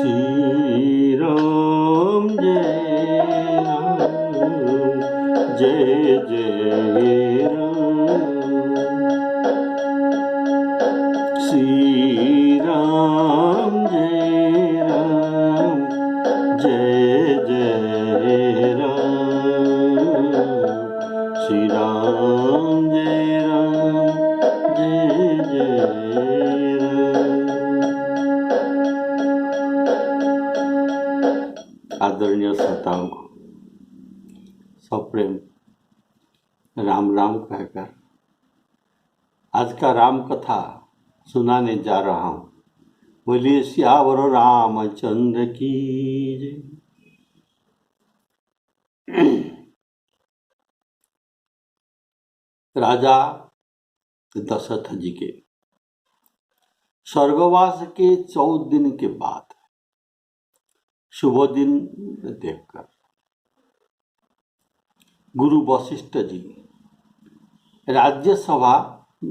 श्री राम जय जय राम, श्री राम जय जय राम, श्री राम जय जय राम। आदरणीय श्रोताओं को सप्रेम राम राम कहकर आज का राम कथा सुनाने जा रहा हूँ। बोलिए सियावर रामचंद्र की जय। राजा दशरथ जी के स्वर्गवास के 14 दिन के बाद शुभ दिन देखकर गुरु वशिष्ठ जी राज्यसभा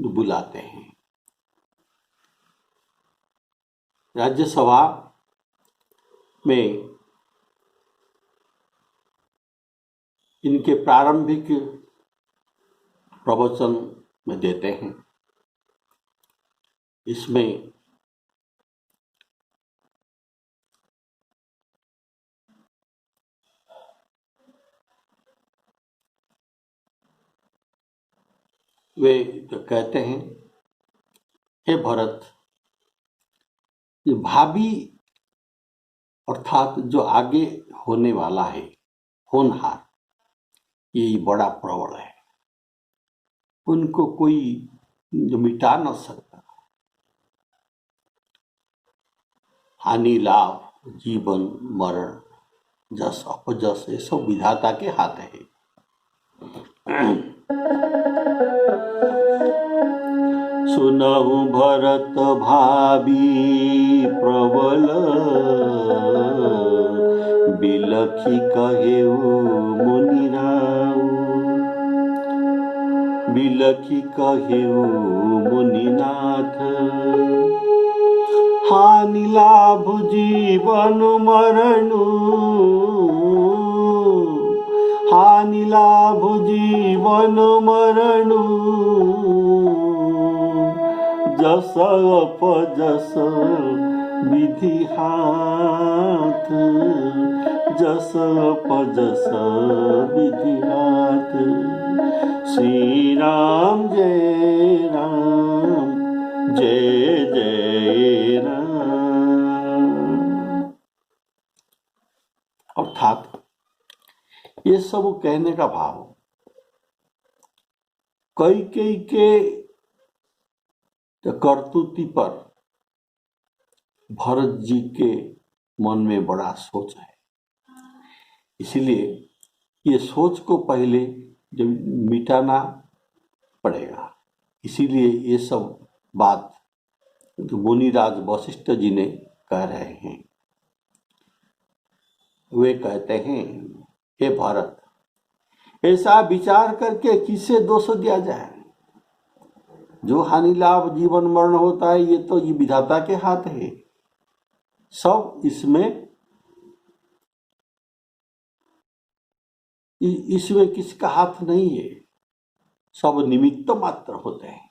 बुलाते हैं। राज्यसभा में इनके प्रारंभिक प्रवचन में देते हैं। इसमें वे तो कहते हैं, हे भरत, भावी अर्थात जो आगे होने वाला है होनहार, ये बड़ा प्रबल है, उनको कोई मिटा न सकता। हानि लाभ जीवन मरण जस अपजस ये सब विधाता के हाथ है। सुनहु भरत भावी प्रबल, बिलखी कहेउ मुनिराउ, बिलखी कहेउ मुनिनाथ। हानि लाभ जीवन मरणु, हानि लाभ जीवन मरणु, जस अपजस विधि हाथ, जस अपजस विधि हाथ। श्री राम जय जय राम। अर्थात ये सब कहने का भाव कैकेयी के करतूती पर भरत जी के मन में बड़ा सोच है। इसलिए ये सोच को पहले जब मिटाना पड़ेगा, इसीलिए ये सब बात तो मुनिराज वशिष्ठ जी ने कह रहे हैं। वे कहते हैं, हे भरत, ऐसा विचार करके किसे दोष दिया जाए? जो हानि लाभ जीवन मरण होता है ये तो ये विधाता के हाथ है। सब इसमें किसका हाथ नहीं है, सब निमित्त मात्र होते हैं।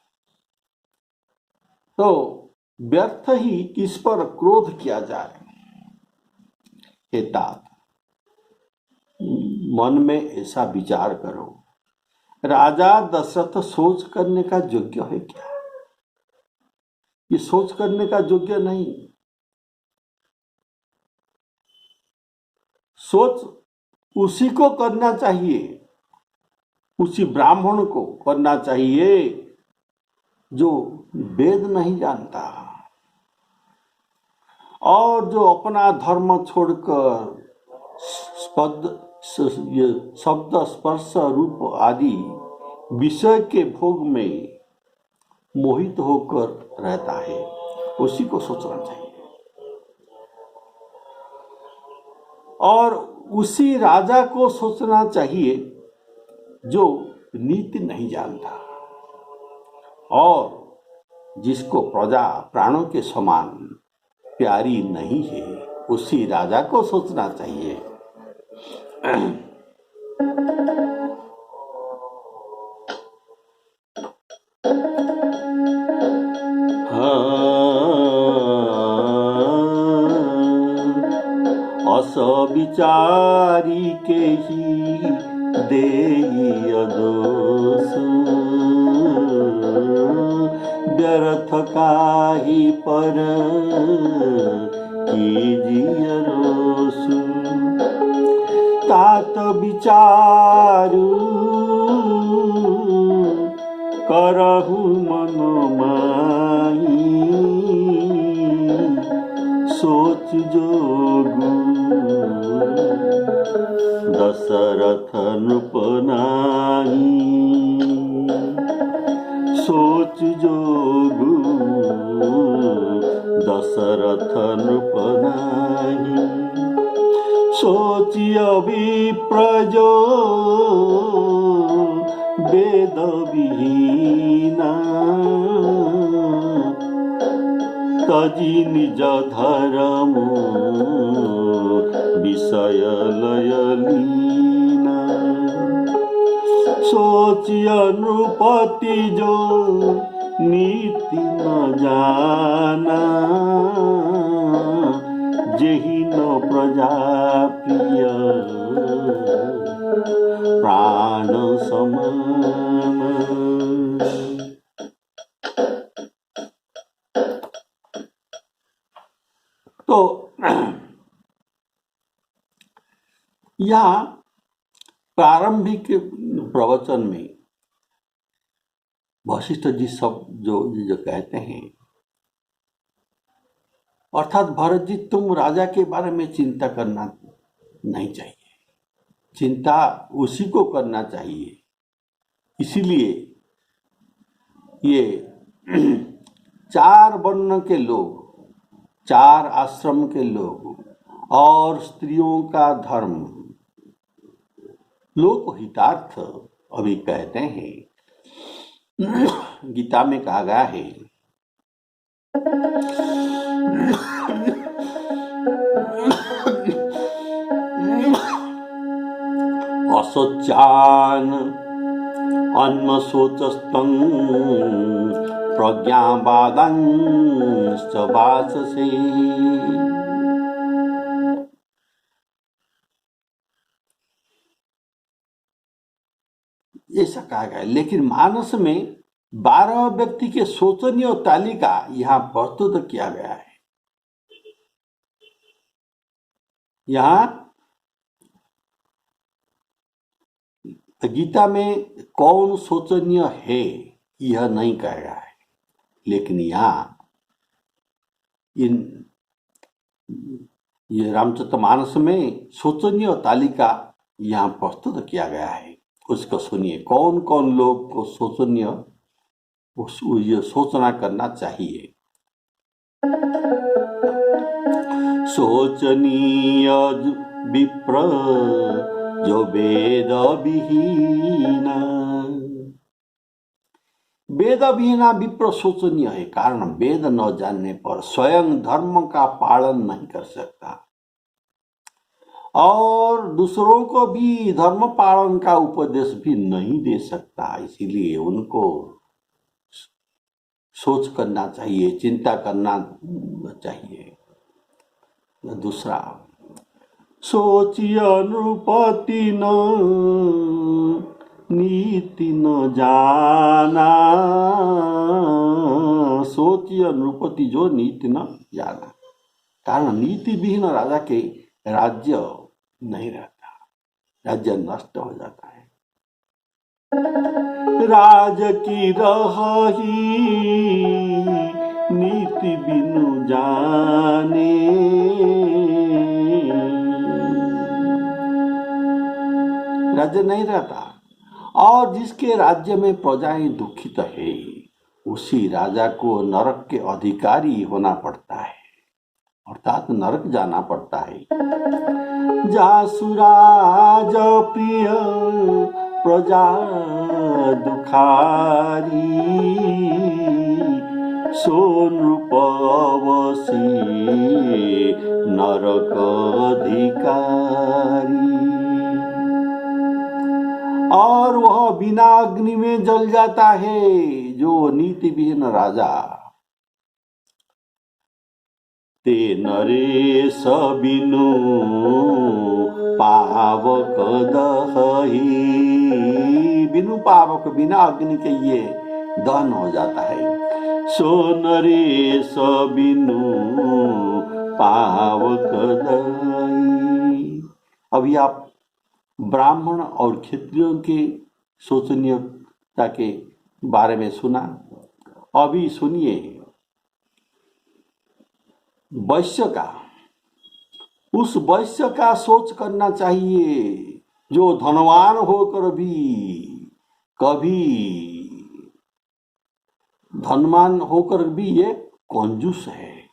तो व्यर्थ ही किस पर क्रोध किया जाए। हे तात, मन में ऐसा विचार करो, राजा दशरथ सोच करने का योग्य है क्या? ये सोच करने का योग्य नहीं। सोच उसी को करना चाहिए, उसी ब्राह्मण को करना चाहिए जो वेद नहीं जानता और जो अपना धर्म छोड़कर शब्द स्पर्श रूप आदि विषय के भोग में मोहित होकर रहता है, उसी को सोचना चाहिए। और उसी राजा को सोचना चाहिए जो नीति नहीं जानता और जिसको प्रजा प्राणों के समान प्यारी नहीं है, उसी राजा को सोचना चाहिए। असविचारी के ही देय दोष, व्यर्थ काहि पर कीजिए रोष। तात विचारु करहु मन माही, सोच जोगु दशरथ नृप नाही। सोच जोगु दशरथ नृप नाही। सोचिय विप्रजो वेद विहीना, तजी निज धर्म विषय लय लीना। सोचिय नृपति जो नीति न जाना, जेहि न प्रजा प्रिय प्राण समान। तो यहाँ प्रारंभिक प्रवचन में वशिष्ठ जी सब जो कहते हैं, अर्थात भरत जी तुम राजा के बारे में चिंता करना नहीं चाहिए, चिंता उसी को करना चाहिए। इसीलिए ये 4 वर्ण के लोग, 4 आश्रम के लोग और स्त्रियों का धर्म, लोक हितार्थ अभी कहते हैं। गीता में कहा गया है, असोचान अन्मशोचस्तं प्रज्ञावादंश्च वाससे। ऐसा कहा गया। लेकिन मानस में 12 व्यक्ति के शोचनीय तालिका यहाँ प्रस्तुत किया गया है। यहाँ गीता में कौन शोचनीय है यह नहीं कहा गया है, लेकिन यहाँ ये रामचरितमानस में शोचनीय तालिका यहाँ प्रस्तुत किया गया है। उसको सुनिए, कौन कौन लोग को शोचनीय ये सोचना करना चाहिए। शोचनीय विप्र जो वेद विहीना। वेद विहीना विप्र शोचनीय है, कारण वेद न जानने पर स्वयं धर्म का पालन नहीं कर सकता और दूसरों को भी धर्म पालन का उपदेश भी नहीं दे सकता। इसीलिए उनको सोच करना चाहिए, चिंता करना चाहिए। दूसरा, सोचिय नृपति न नीति न जाना। सोचिय नृपति जो नीति न जाना, कारण नीति विहीन राजा के राज्य नहीं रहता, राज्य नष्ट हो जाता है। राज की रही नीति बिनु जाने। राज्य नहीं रहता और जिसके राज्य में प्रजाएं दुखित है, उसी राजा को नरक के अधिकारी होना पड़ता है, अर्थात नरक जाना पड़ता है। जासुराज प्रिय प्रजा दुखारी, सो नृप अवसी नरक अधिकारी। और वह बिना अग्नि में जल जाता है जो नीति विहीन राजा। ते नरेश बिनु पावक दही। बिनु पावक बिना अग्नि के ये दहन हो जाता है। सो नरेश बिनु पावक दही। अभी आप ब्राह्मण और क्षत्रियों के शोचनीयता के बारे में सुना। अभी सुनिए वैश्य का। उस वैश्य का सोच करना चाहिए जो धनवान होकर भी कभी धनवान होकर भी ये कंजूस है,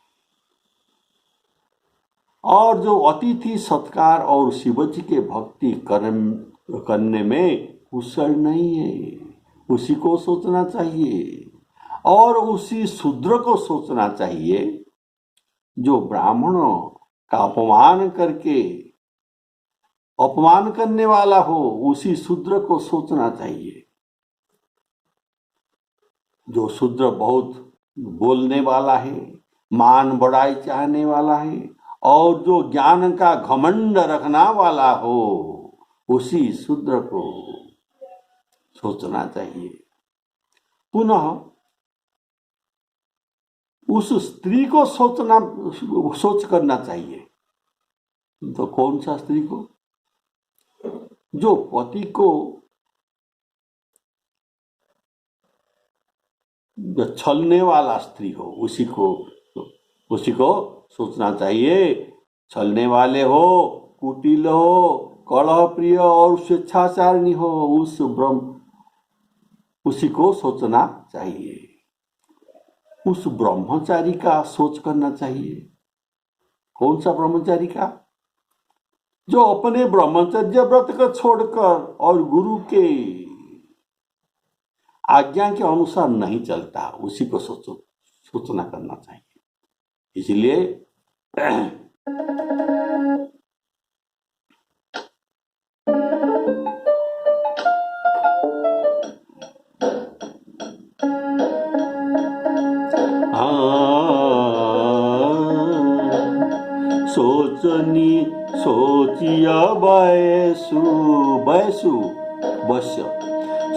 और जो अतिथि सत्कार और शिवजी के भक्ति करने में कुशल नहीं है, उसी को सोचना चाहिए। और उसी शूद्र को सोचना चाहिए जो ब्राह्मणों का अपमान करने वाला हो। उसी शूद्र को सोचना चाहिए। जो शूद्र बहुत बोलने वाला है, मान बढ़ाई चाहने वाला है, और जो ज्ञान का घमंड रखना वाला हो, उसी शूद्र को सोचना चाहिए। पुनः उस स्त्री को सोच करना चाहिए। तो कौन सा स्त्री को? जो पति को छलने वाला स्त्री हो, उसी को सोचना चाहिए। छलने वाले हो, कुटिल हो, कलह प्रिय और स्वेच्छाचारिणी हो, उसी को सोचना चाहिए। उस ब्रह्मचारी का सोच करना चाहिए। कौन सा ब्रह्मचारी का? जो अपने ब्रह्मचर्य व्रत को छोड़कर और गुरु के आज्ञा के अनुसार नहीं चलता, उसी को सोचना करना चाहिए। इसलिए सोचिया वैसु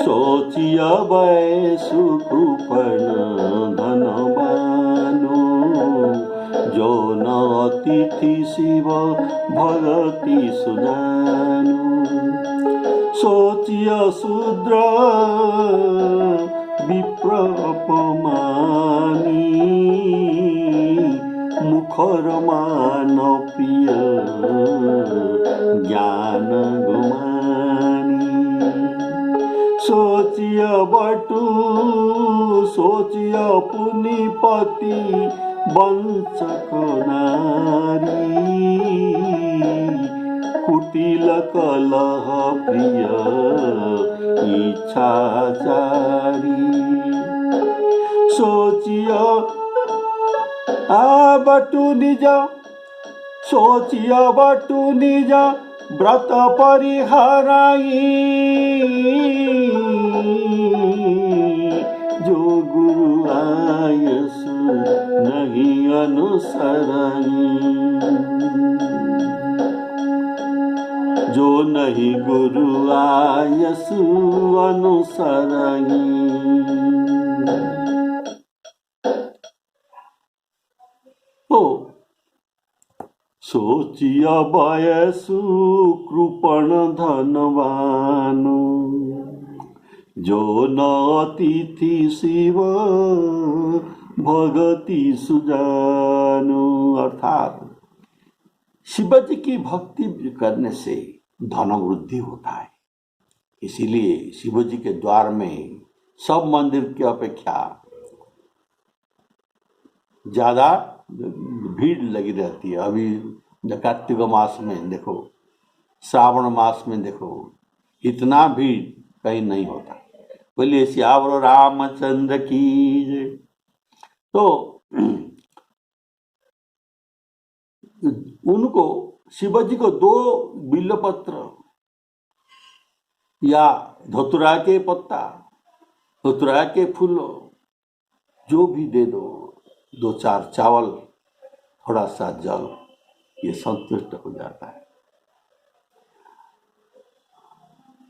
सोचिया वैसु कृपण धनवानो। जो न अतिथि शिव भगति सुजानु। सोचिया शूद्र विप्र अपमानी। मुखर मान प्रिय ज्ञान गुमानी। सोचिया बटु सोचिया पुनिपति वंचक नारी। कुटिल कलह प्रिय इच्छाचारी। सोचिया बटु निज सोचिया बटु निज व्रत परिहराई। जो गुरु आयसु नहीं अनुसराई। जो नहीं गुरु आयसु अनुसराई। सोचिया वयसु कृपण धनवानु। जो न अतिथि शिव भगति सुजानु। अर्थात शिव जी की भक्ति करने से धन वृद्धि होता है। इसीलिए शिव जी के द्वार में सब मंदिर की अपेक्षा ज्यादा भीड़ लगी रहती है। अभी कार्तिक मास में देखो, श्रावण मास में देखो, इतना भीड़ कहीं नहीं होता। बोलिए सियावर रामचंद्र की जय। तो उनको शिवजी को 2 बिल्वपत्र या धतूरा के पत्ता, धतूरा के फूल जो भी दे दो, 2-4 चावल, थोड़ा सा जल, ये संतुष्ट हो जाता है।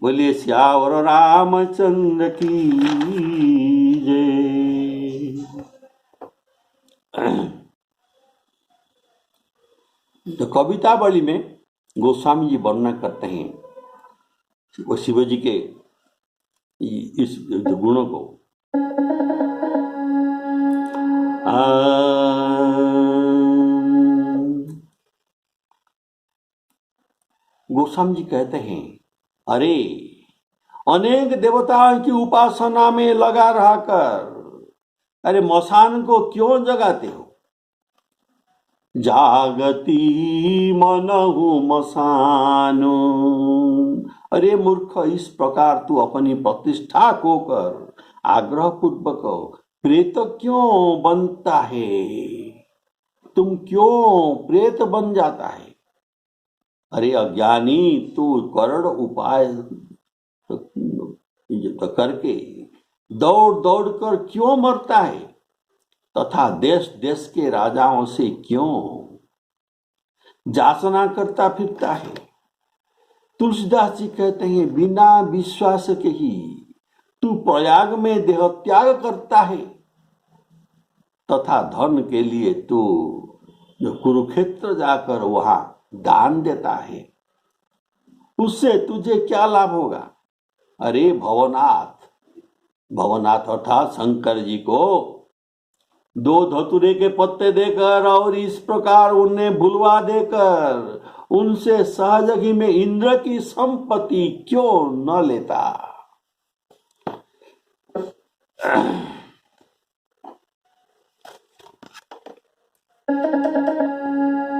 बोलिए श्यावर रामचंद्र की जय। तो कवितावली में गोस्वामी जी वर्णन करते हैं वो शिवजी के इस गुणों को। गोस्वामी जी कहते हैं, अरे अनेक देवताओं की उपासना में लगा रहकर अरे मसान को क्यों जगाते हो? जागती मनहु मसानो। अरे मूर्ख, इस प्रकार तू अपनी प्रतिष्ठा को कर आग्रह पूर्वक प्रेत क्यों बनता है? तुम क्यों प्रेत बन जाता है? अरे अज्ञानी, तू करोड़ उपाय करके दौड़ दौड़ कर क्यों मरता है तथा देश देश के राजाओं से क्यों जाचना करता फिरता है? तुलसीदास जी कहते हैं, बिना विश्वास के ही तू प्रयाग में देह त्याग करता है तथा धन के लिए तू जो कुरुक्षेत्र जाकर वहां दान देता है, उससे तुझे क्या लाभ होगा? अरे भवनाथ, भवनाथ अर्थात शंकर जी को 2 धतूरे के पत्ते देकर और इस प्रकार उन्हें भुलवा देकर उनसे सहजगी में इंद्र की संपत्ति क्यों न लेता?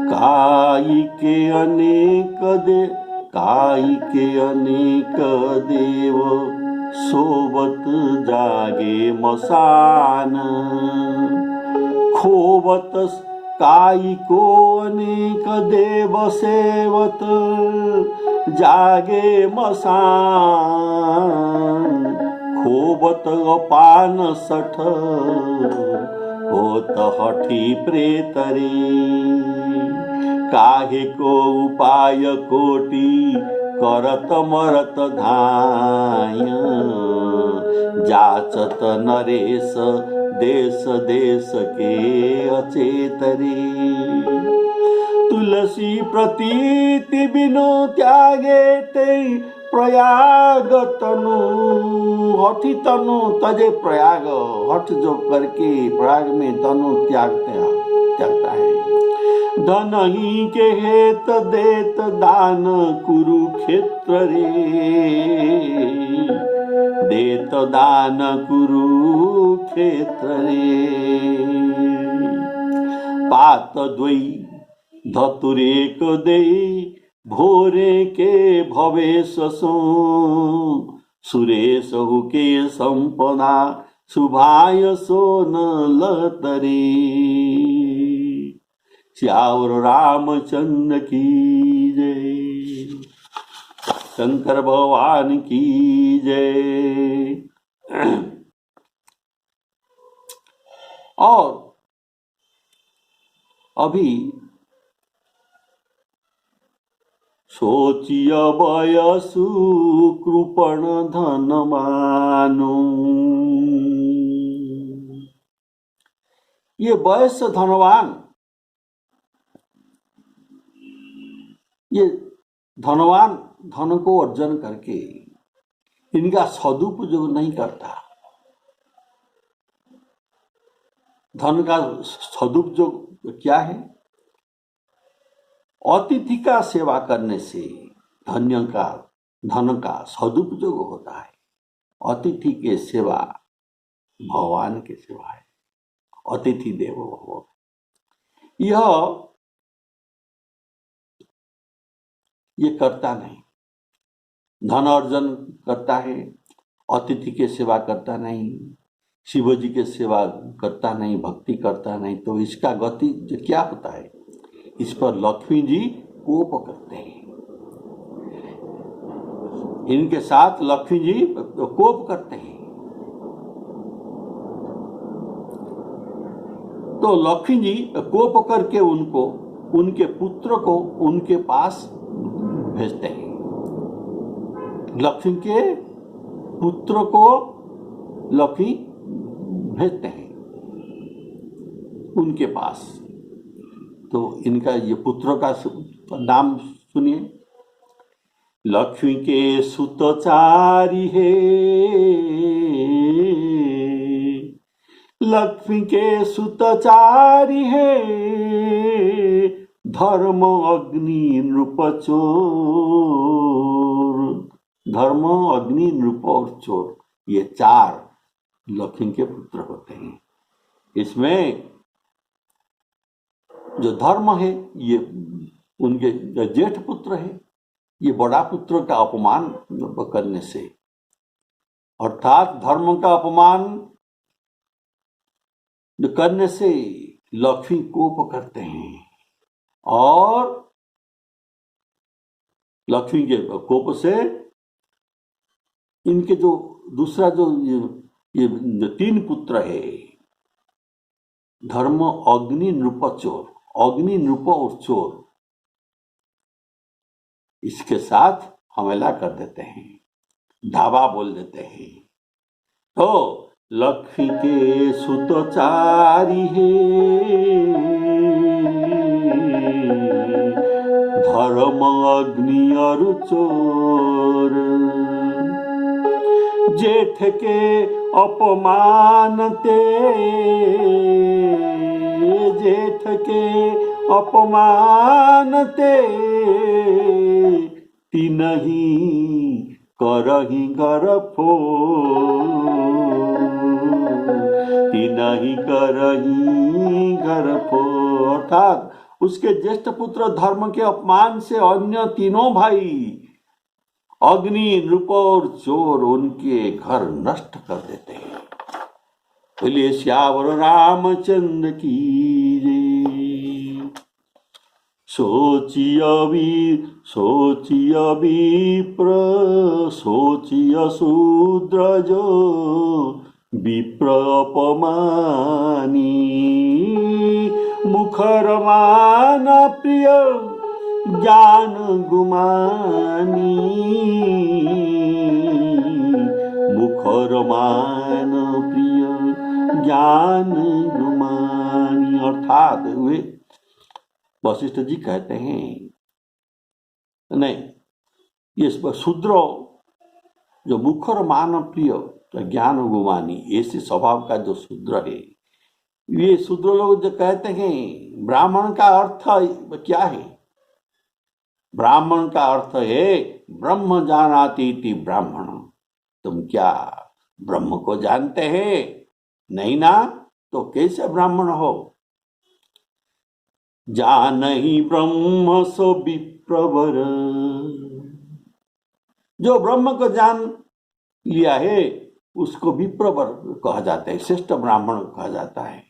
काई के अनेक देव सोबत जागे मसान। खोबत काई को अनेक देव सेवत जागे मसान। खोबत अपान 60 होत हठी प्रेतरे। काहे को उपाय कोटि करत मरत धाय। जाचत नरेश देश देश के अचेतरे। तुलसी प्रतीति बिनु त्यागे ते प्रयाग तनु। हठी तनु तजे प्रयाग, हठ जो करके प्रयाग में तनु त्यागता है। धन ही के हेत देत दान कुरुक्षेत्र रे। देत दान कुरुक्षेत्र रे। पात द्वै धतुरेक दे भोरे के भवेश सो। सुरेश हुके संपदा शुभाय सोन लतरे। श्यावर रामचंद्र की जय। शंकर भगवान की जय। और अभी सोचिय वयसु कृपण धनवानो। ये वयस धनवान, ये धनवान धन को अर्जन करके इनका सदुपयोग नहीं करता। धन का सदुपयोग क्या है? अतिथि का सेवा करने से धन का सदुपयोग होता है। अतिथि के सेवा भगवान की सेवा है। अतिथि देवो भव। ये करता नहीं, धन अर्जन करता है, अतिथि की सेवा करता नहीं। शिव जी के सेवा करता नहीं, भक्ति करता नहीं, तो इसका गति क्या होता है? इस पर लक्ष्मी जी कोप करते हैं, इनके साथ लक्ष्मी जी कोप करते हैं। तो लक्ष्मी जी कोप करके उनको, उनके पुत्र को उनके पास भेजते हैं। लक्ष्मी के पुत्र को लक्ष्मी भेजते हैं उनके पास। तो इनका ये पुत्र का नाम सुनिए। लक्ष्मी के सुतचारी है, लक्ष्मी के सुतचारी है, धर्म अग्नि नृप चोर। धर्म, अग्नि, नृप और चोर, ये 4 लक्ष्मी के पुत्र होते हैं। इसमें जो धर्म है ये उनके जेठ पुत्र है। ये बड़ा पुत्र का अपमान करने से, अर्थात धर्म का अपमान करने से लक्ष्मी कोप करते हैं, और लक्ष्मी के कोप से इनके जो दूसरा जो ये 3 पुत्र है, धर्म, अग्नि, नृप, चोर, अग्नि, नृप और चोर, इसके साथ हमला कर देते हैं, धावा बोल देते हैं। तो लक्ष्मी के सुतचारी है, धर्म, अग्नि और चोर, जेठ के अपमानते, जेठ के अपमानते, तिनहि करहि घर फोर, तिनहि करहि घर फोर। अर्थात उसके ज्येष्ठ पुत्र धर्म के अपमान से अन्य तीनों भाई अग्नि, नृप और चोर उनके घर नष्ट कर देते हैं। बोलिए श्यावर रामचंद्र की जय। सोचिय विप्र, सोचिय शूद्र जो विप्र अपमानी, मुखर मान प्रिय ज्ञान गुमानी, मुखर मान प्रिय ज्ञान गुमानी। अर्थात वे वशिष्ठ जी कहते हैं, नहीं, ये शूद्र जो मुखर मान प्रिय ज्ञान गुमानी, ऐसे स्वभाव का जो शूद्र है, ये शूद्र लोग जो कहते हैं ब्राह्मण का अर्थ क्या है? ब्राह्मण का अर्थ है ब्रह्म जानाति इति ब्राह्मण। तुम क्या ब्रह्म को जानते हैं? नहीं ना, तो कैसे ब्राह्मण हो? जानहि ब्रह्म सो विप्रवर, जो ब्रह्म को जान लिया है उसको विप्रवर कहा जाता है, श्रेष्ठ ब्राह्मण कहा जाता है।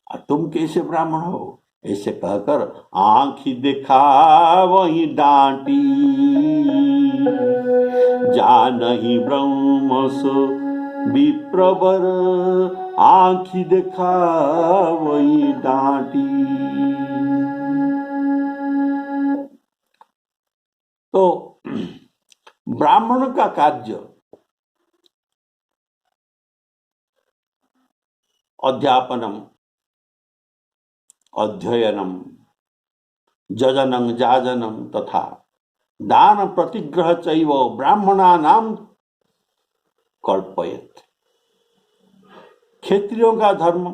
और तुम कैसे ब्राह्मण हो? ऐसे कहकर आंखी देखा वही डांटी, जानहि ब्रह्म सो विप्रवर, आंखी देखा वही डांटी। तो ब्राह्मण का कार्य अध्यापनम, अध्ययनम, जजनं जाजनं तथा दान प्रतिग्रह चैव ब्राह्मणानां कल्पयेत्। क्षत्रियों का धर्म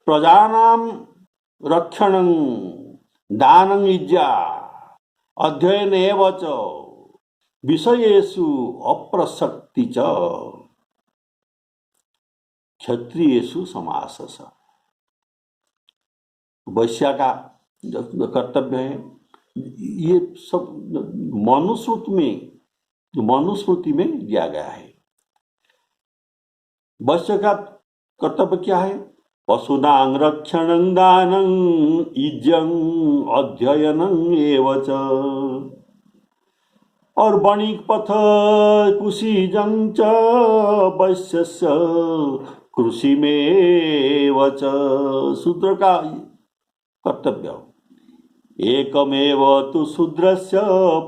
प्रजानां रक्षणं, दानं इज्जा, अध्ययन एव च, विषयेषु अप्रसक्ति च, क्षत्रियेषु समासस। वैश्य का कर्तव्य है, ये सब मनुस्मृति में दिया गया है। वैश्य का कर्तव्य क्या है? पशूनां रक्षणं दानं इज्यं अध्ययनं एव च। और वणिक पथ कुशीजं च वैश्यस्य कृषिमेव च। शूद्र का कर्तव्य एकमेव तु शूद्रस्य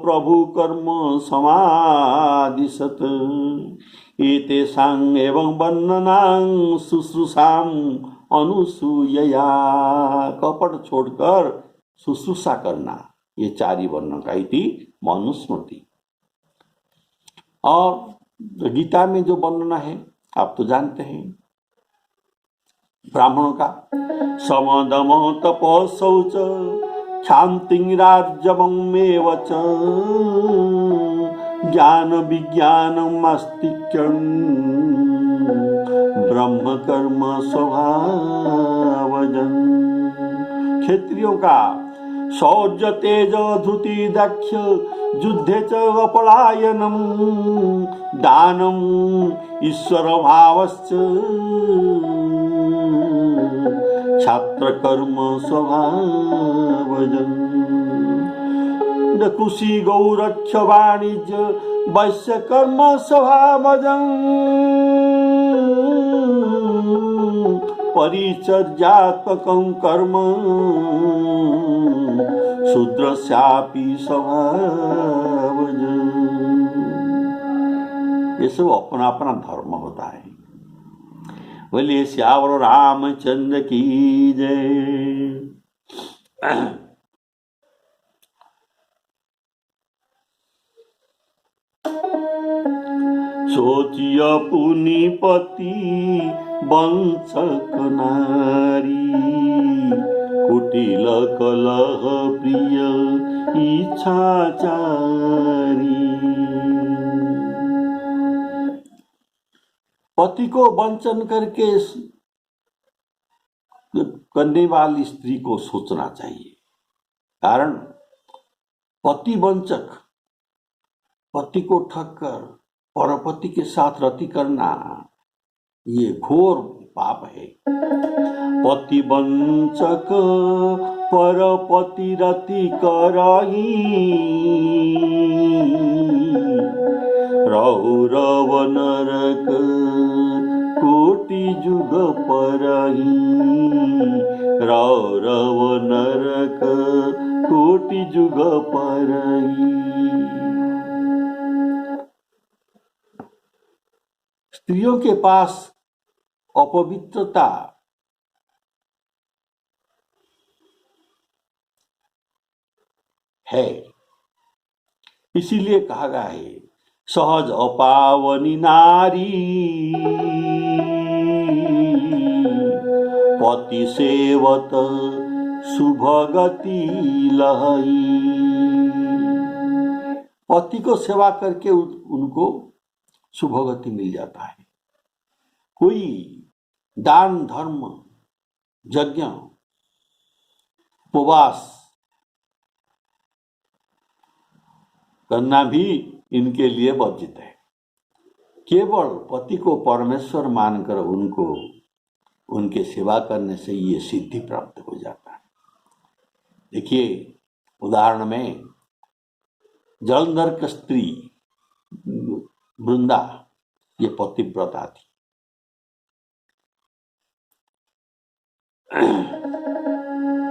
प्रभु कर्म समादिशत्। एतेषां एवं वर्णनां शुश्रूषाम् अनुसूयया। कपट छोड़कर शुश्रूषा करना, ये चारी वर्ण का इति मनुस्मृति। और गीता में जो वर्णना है आप तो जानते हैं, ब्राह्मणों का सम दम तप शौच क्षान्तिं राज्यमेव च ज्ञान विज्ञानम् आस्तिक्यं ब्रह्म कर्म स्वभावजन। क्षत्रियों का शौर्य तेज धृति दाक्ष्य युद्धे च अपलायनम दानम ईश्वर भावश्च छात्र कर्म स्वभावजन। कृषि गौरक्ष वाणिज्य वैश्य कर्म स्वभावजन परिचर्यात्मकं कर्म शूद्रस्यापि स्वभावजन। ये सब अपना अपना धर्म होता है। बोलिए श्यावर रामचंद्र की जय। सोचिय पुनिपति वंशक नारी कुटिल कलह प्रिय इच्छाचारी। पति को वंचन करके करने वाली स्त्री को सोचना चाहिए। कारण पति वंचक, पति को ठग कर परपति के साथ रति करना ये घोर पाप है। पति वंचक परपति रति करही रौरव नरक कोटि जुग परही रौरव नरक कोटि जुग परही। स्त्रियों के पास अपवित्रता है, इसीलिए कहा गया है सहज अपावनी नारी पति सेवत शुभगति लहई। पति को सेवा करके उनको शुभगति मिल जाता है। कोई दान धर्म यज्ञ उपवास करना भी इनके लिए वर्जित है। केवल पति को परमेश्वर मानकर उनको उनके सेवा करने से ये सिद्धि प्राप्त हो जाता है। देखिए उदाहरण में जलंधर की स्त्री वृंदा ये पतिव्रता थी।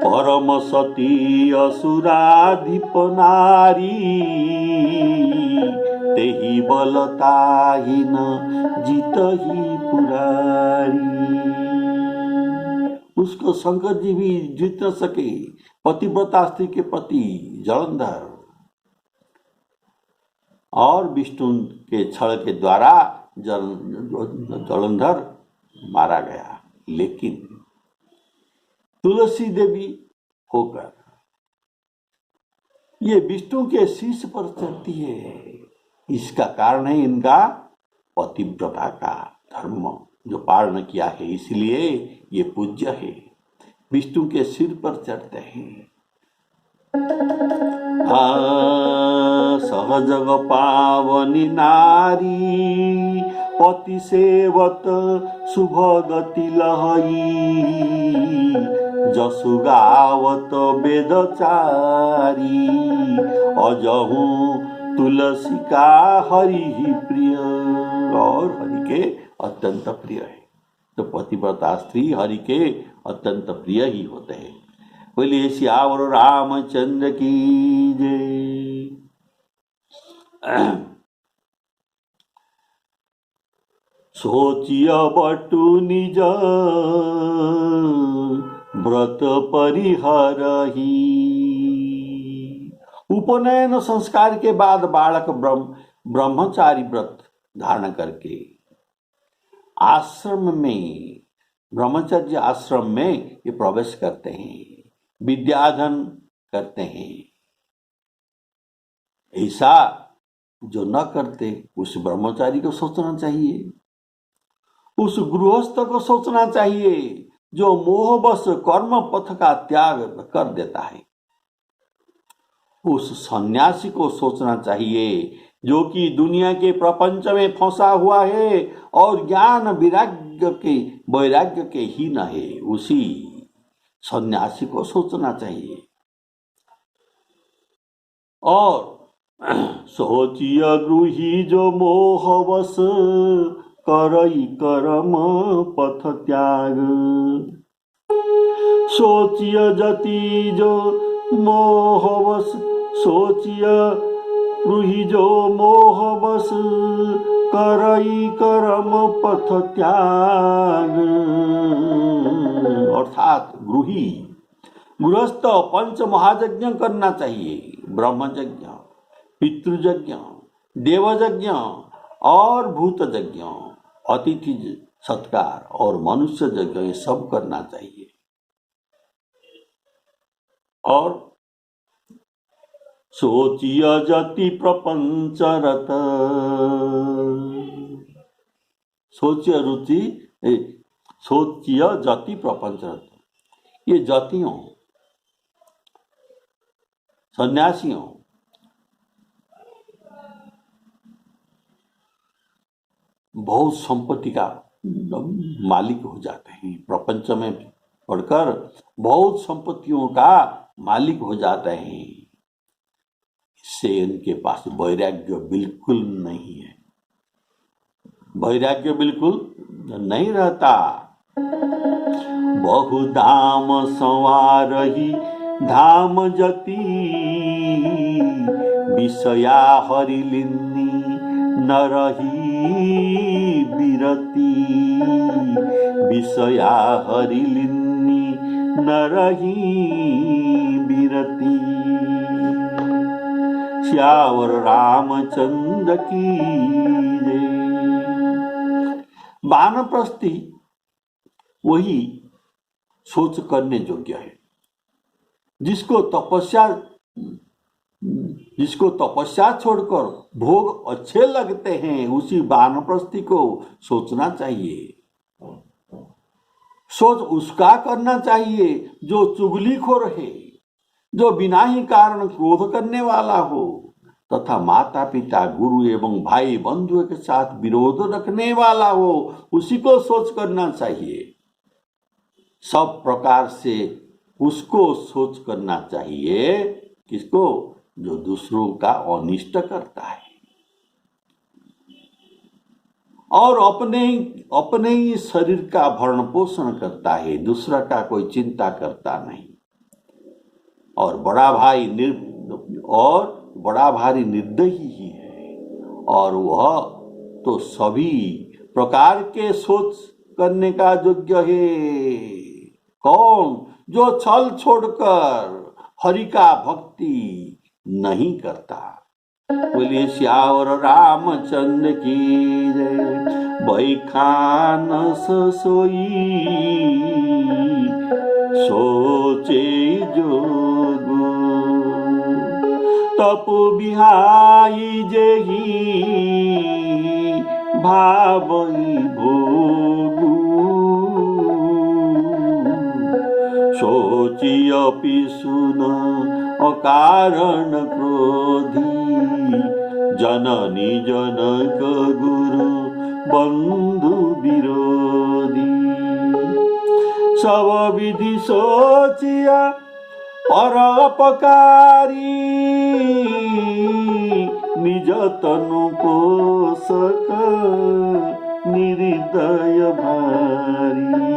परम सती असुराधिप नारी तेहि बलताहीन जीतहि पुरारी। उसको शंकर जी भी जीत न सके। पतिव्रता स्त्री के पति जलंधर और विष्णु के छल के द्वारा जलंधर मारा गया। लेकिन तुलसी देवी होकर ये विष्णु के शीश पर चढ़ती है। इसका कारण है इनका पतिव्रता का धर्म जो पालन किया है, इसलिए ये पूज्य है। विष्णु के सिर पर चढ़ते हैं। सहजग पावनी नारी पति सेवत शुभ गति लहई, जसु गावत वेदचारी, अजहू तुलसी का हरि ही प्रिय। और हरि के अत्यंत प्रिय है। तो पतिव्रता स्त्री हरि के अत्यंत प्रिय ही होते हैं। बोलिए सियावर रामचंद्र की जय। सोचिय बटु निज व्रत परिहरही। उपनयन संस्कार के बाद बालक ब्रह्मचारी व्रत धारण करके आश्रम में, ब्रह्मचर्य आश्रम में ये प्रवेश करते हैं, विद्याधन करते हैं। ऐसा जो न करते उस ब्रह्मचारी को सोचना चाहिए, उस गृहस्थ को सोचना चाहिए जो मोहवश कर्म पथ का त्याग कर देता है। उस सन्यासी को सोचना चाहिए जो कि दुनिया के प्रपंच में फंसा हुआ है और ज्ञान वैराग्य के हीन है। उसी सन्यासी को सोचना चाहिए। और सोचिय गृही जो मोहवश करई कर्म पथ त्याग। सोचिय जति जो मोहवश, सोचिय गृही जो मोहवश करई कर्म पथ त्याग। अर्थात गृहस्थ पंच महायज्ञ करना चाहिए। ब्रह्मयज्ञ, पितृयज्ञ, देवयज्ञ और भूतयज्ञ, अतिथि सत्कार और मनुष्य यज्ञ, ये सब करना चाहिए। और सोचिय जति प्रपंच रत। सोचिय रुचि, सोचिय जति प्रपंच रत। ये जातियों, सन्यासियों बहुत संपत्ति का मालिक हो जाते हैं। प्रपंच में पढ़कर बहुत संपत्तियों का मालिक हो जाते हैं। इससे इनके पास वैराग्य बिल्कुल नहीं है, वैराग्य बिल्कुल नहीं रहता। बहु धाम संवारही धाम जति, विषया हरिलिन्नी नरही विरति। विषया हरिलिन्नी नरही विरति। श्यावर रामचंद्र की जय। वानप्रस्थी वही सोच करने योग्य है जिसको तपस्या छोड़कर भोग अच्छे लगते हैं। उसी वानप्रस्थी को सोचना चाहिए। सोच उसका करना चाहिए जो चुगलीखोर है, जो बिना ही कारण क्रोध करने वाला हो तथा माता पिता, गुरु एवं भाई बंधुओं के साथ विरोध रखने वाला हो। उसी को सोच करना चाहिए। सब प्रकार से उसको सोच करना चाहिए। किसको? जो दूसरों का अनिष्ट करता है और अपने ही शरीर का भरण पोषण करता है, दूसरा का कोई चिंता करता नहीं। और बड़ा भारी निर्दयी ही है। और वह तो सभी प्रकार के सोच करने का योग्य है। कौन? जो छल छोड़कर हरि का भक्ति नहीं करता। बोलिए श्यावर रामचंद्र की जय। बैखानस सोई सोचे जोगु, तप बिहाई जेहि भावई भोगु। सोचियपि सुन अकारण क्रोधी, जननी जनक गुरु बंधु विरोधी। सब विधि सोचिया परोपकारी, निज तनु पोषक निर्दय भारी।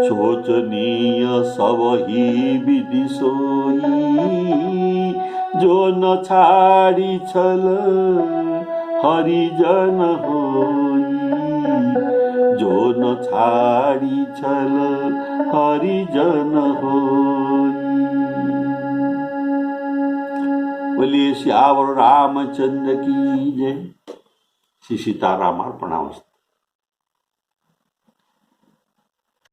शोचनीय सब ही विधि सोई, जो न छाड़ी छल हरिजन होई। जो न छाड़ी छल हरिजन होई। बोलिए सियावर रामचंद्र की जय। श्री सीताराम अर्पणामस्तु।